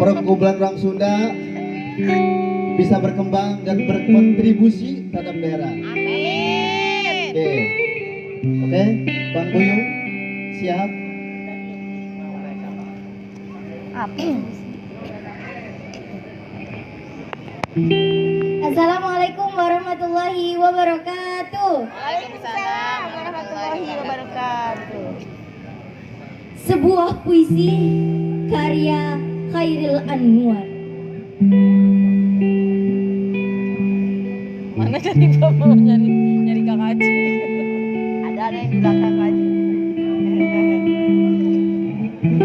perkumpulan orang Sunda bisa berkembang dan berkontribusi terhadap daerah. Amin. Oke, Bang Buyung siap? Assalamualaikum warahmatullahi wabarakatuh. Waalaikumsalam warahmatullahi wabarakatuh. Sebuah puisi karya Khairil Anwar. Mana jadi bapak nyari kakak Aji? Ada yang bilang kakak Aji.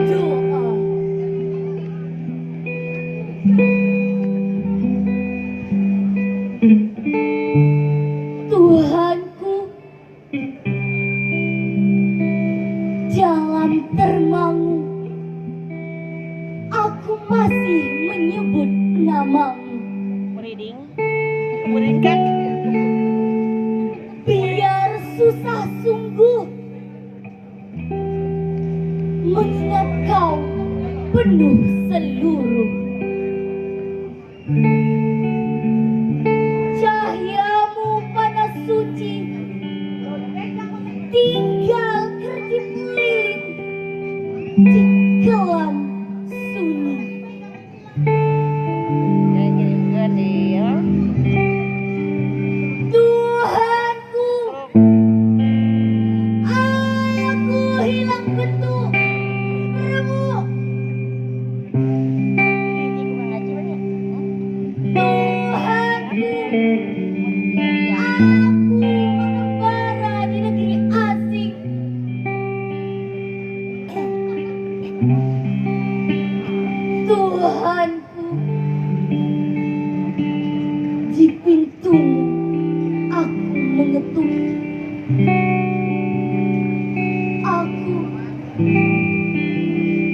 Doa. Tuhanku, dalam termangu aku masih menyebut namamu. Reading, kemudian kan Biar susah sungguh mengingat kau penuh seluruh. Cahayamu panas suci, tinggal kerjip lilin di kelam sunyi. Tuhanku, aku hilang bentuk, remuk. Tuhanku, aku mengembara di negeri asing. Tuhanku, di pintumu aku mengetuk. Aku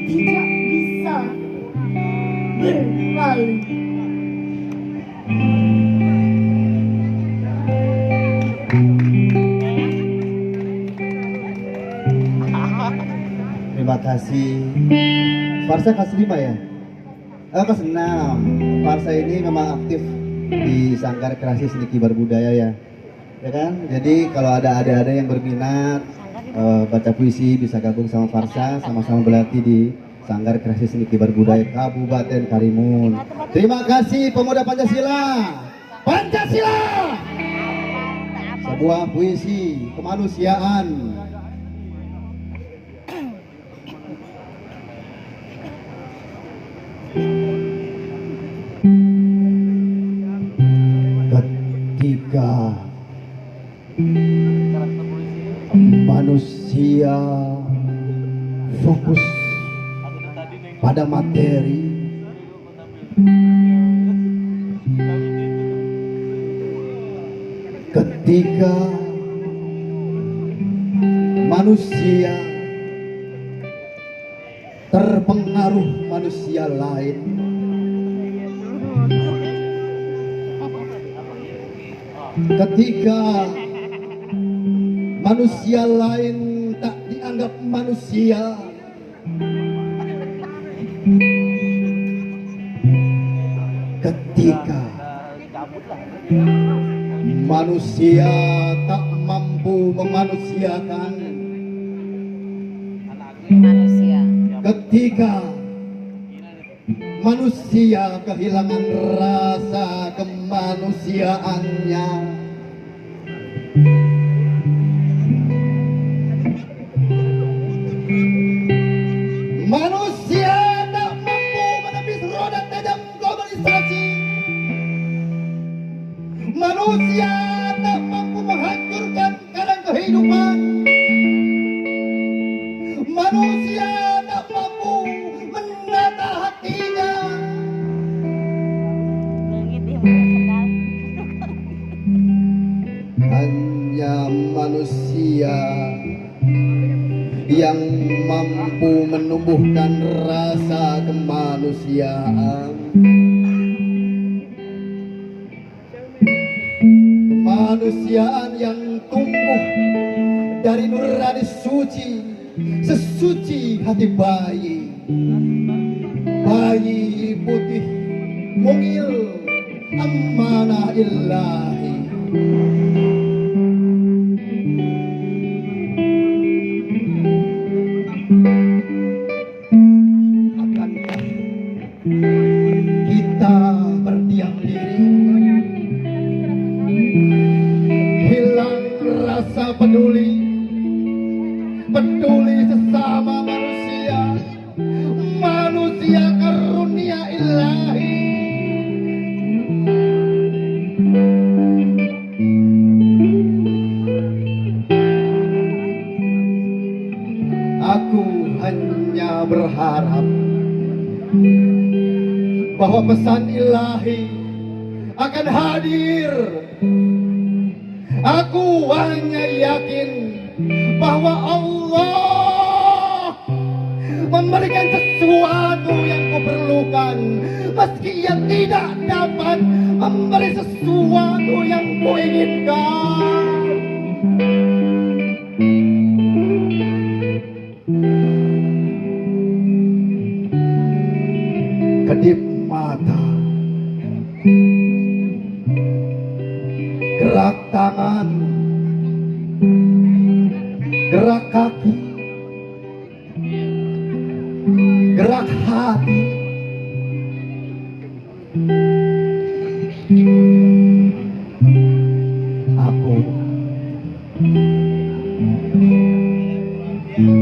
tidak bisa berpaling. Terima kasih. Farsa kelas 5 ya? Kelas 6. Farsa ini memang aktif di Sanggar Kreasi Seni Kibar Budaya ya. Ya kan? Jadi kalau ada adik-adik yang berminat baca puisi bisa gabung sama Farsa, sama-sama berlatih di Sanggar Kreasi Seni Kibar Budaya Kabupaten Karimun. Terima kasih pemuda Pancasila. Pancasila! Sebuah puisi kemanusiaan. Ketika manusia fokus pada materi, ketika manusia terpengaruh manusia lain, ketika manusia lain tak dianggap manusia, ketika manusia tak mampu memanusiakan, manusia. ketika manusia kehilangan rasa kemanusiaannya, manusia tak mampu menepis roda tajam globalisasi, manusia tak mampu menghancurkan kadang kehidupan, manusia tak mampu menata hatinya, hanya manusia yang mampu menumbuhkan rasa kemanusiaan, kemanusiaan yang tumbuh dari nurani suci, sesuci hati bayi, ilahi putih mungil amanah ilahi. Akankah kita berdiam diri, hilang rasa peduli sesama manusia, manusia karunia ilahi. Aku hanya berharap bahwa pesan ilahi akan hadir. Aku hanya yakin bahwa Allah memberikan sesuatu yang kuperlukan, meski ia tidak dapat memberi sesuatu yang kuinginkan. Kedip mata, gerak tangan, gerak kaki, gerak hati. Aku,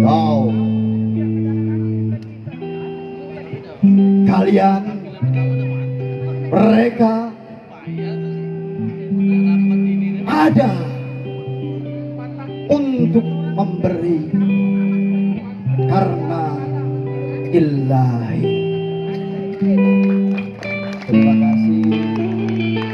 kau, kalian, mereka ada untuk memberi karena ilahi.